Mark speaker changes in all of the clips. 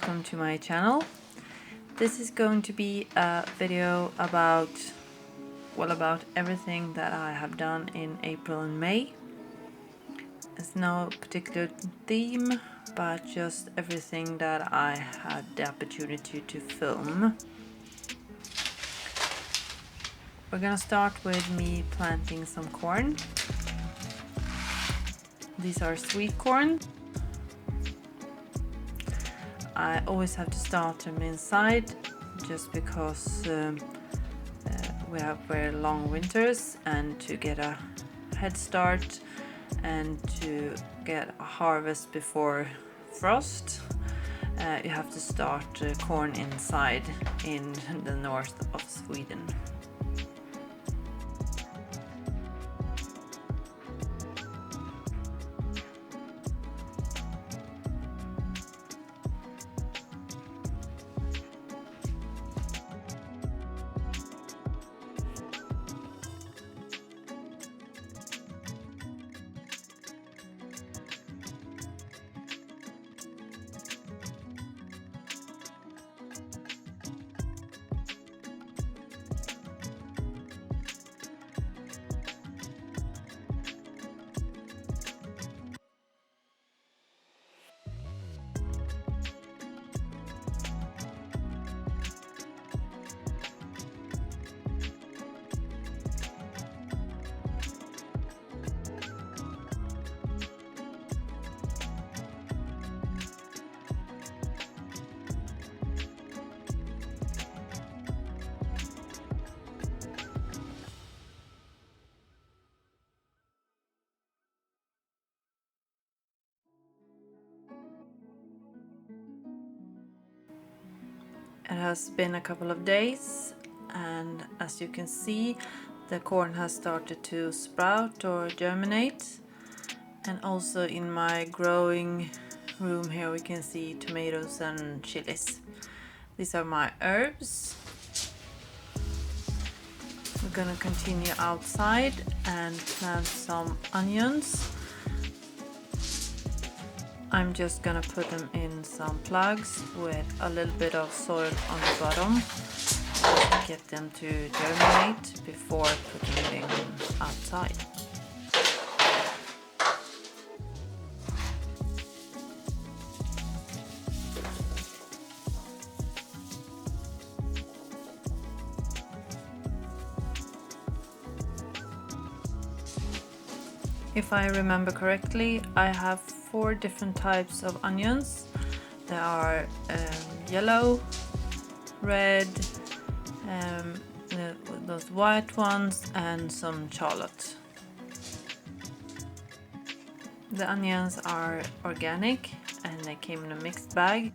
Speaker 1: welcome to my channel. This is going to be a video about everything that I have done in April and May. There's no particular theme, but just everything that I had the opportunity to film. We're gonna start with me planting some corn. These are sweet corn. I always have to start them inside just because we have very long winters, and to get a head start and to get a harvest before frost, you have to start corn inside in the north of Sweden. It has been a couple of days, and as you can see, the corn has started to sprout or germinate. And also in my growing room here we can see tomatoes and chilies. These are my herbs. We're gonna continue outside and plant some onions. I'm just gonna put them in some plugs with a little bit of soil on the bottom to get them to germinate before putting them outside. If I remember correctly, I have 4 different types of onions. There are yellow, red, those white ones, and some Charlotte. The onions are organic and they came in a mixed bag.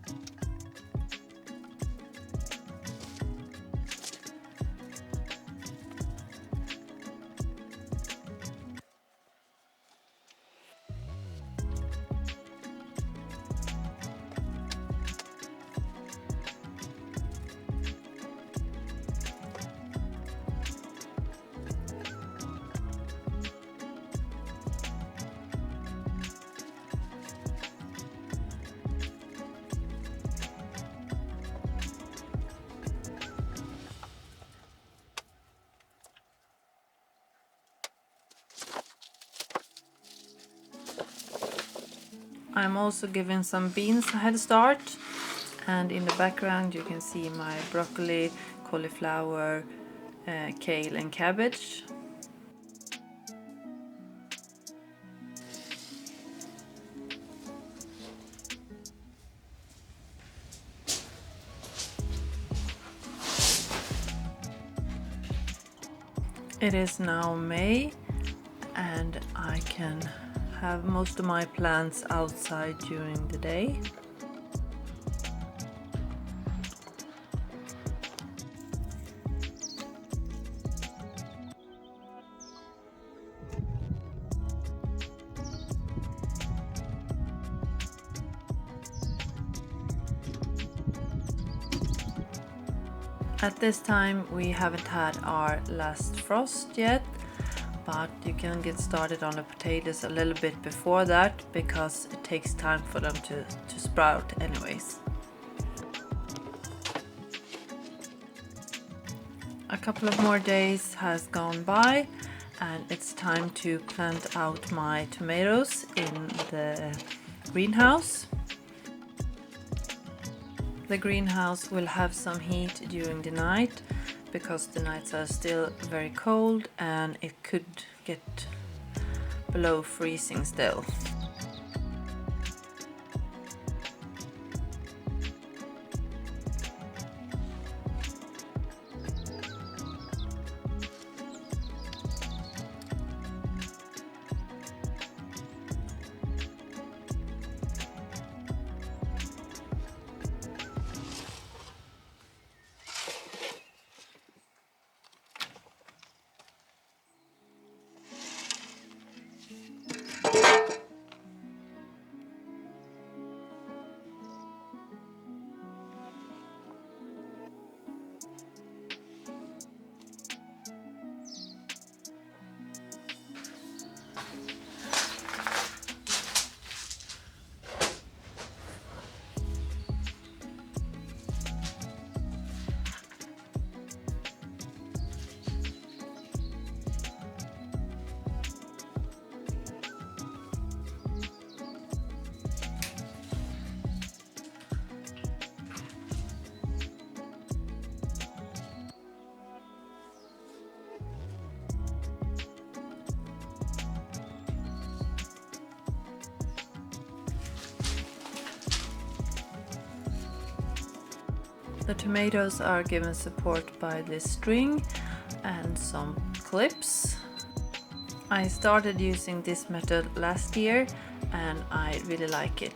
Speaker 1: I'm also giving some beans a head start, and in the background you can see my broccoli, cauliflower, kale and cabbage. It is now May, and I can have most of my plants outside during the day. At this time we haven't had our last frost yet, but you can get started on the potatoes a little bit before that because it takes time for them to sprout anyways. A couple of more days has gone by and it's time to plant out my tomatoes in the greenhouse. The greenhouse will have some heat during the night because the nights are still very cold and it could get below freezing still. The tomatoes are given support by this string and some clips. I started using this method last year and I really like it.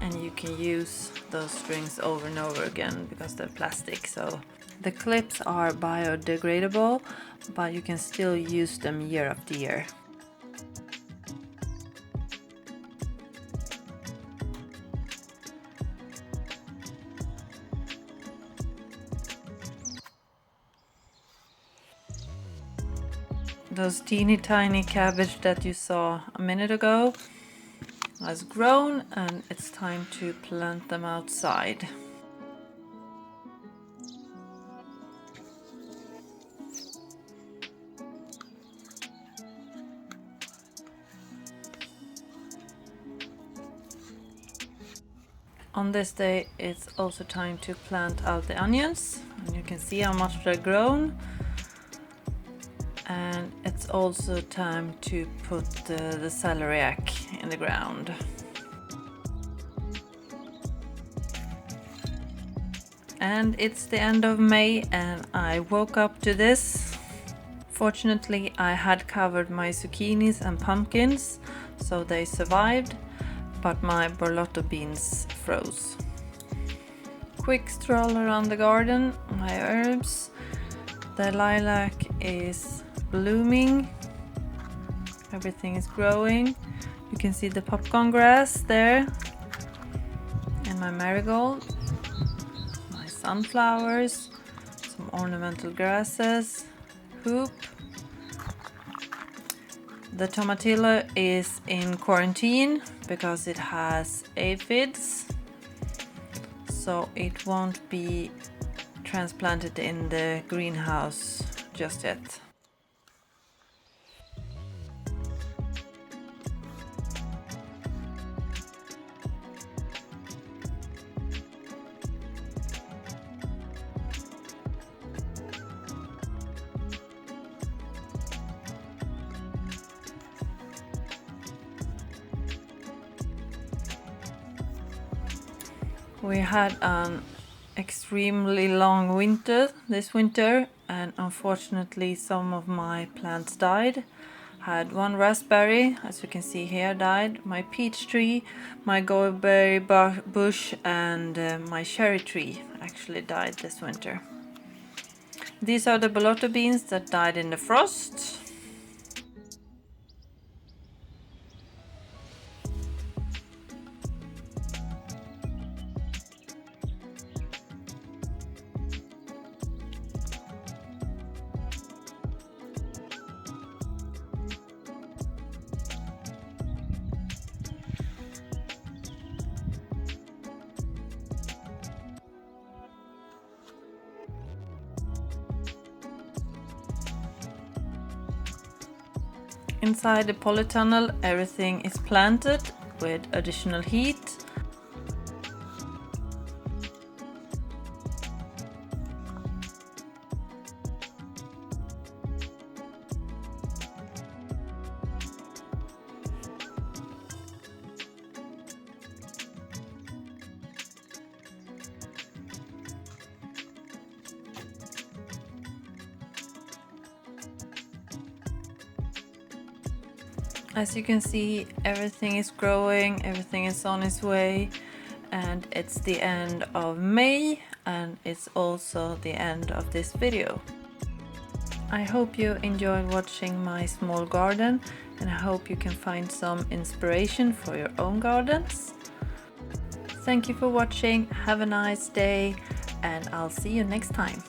Speaker 1: And you can use those strings over and over again because they're plastic. So the clips are biodegradable, but you can still use them year after year. Those teeny tiny cabbage that you saw a minute ago has grown and it's time to plant them outside. On this day it's also time to plant out the onions and you can see how much they're grown. And it's also time to put the celeriac in the ground. And it's the end of May and I woke up to this. Fortunately, I had covered my zucchinis and pumpkins, so they survived, but my borlotto beans froze. Quick stroll around the garden, my herbs. The lilac is blooming, everything is growing. You can see the popcorn grass there, and my marigold, my sunflowers, some ornamental grasses, hoop. The tomatillo is in quarantine because it has aphids, so it won't be transplanted in the greenhouse just yet. We had an extremely long winter this winter, and unfortunately some of my plants died. Had one raspberry, as you can see here, died. My peach tree, my gourberry bush and my cherry tree actually died this winter. These are the borlotto beans that died in the frost. Inside the polytunnel, everything is planted with additional heat. As you can see, everything is growing, everything is on its way, and it's the end of May, and it's also the end of this video. I hope you enjoyed watching my small garden, and I hope you can find some inspiration for your own gardens. Thank you for watching, have a nice day, and I'll see you next time.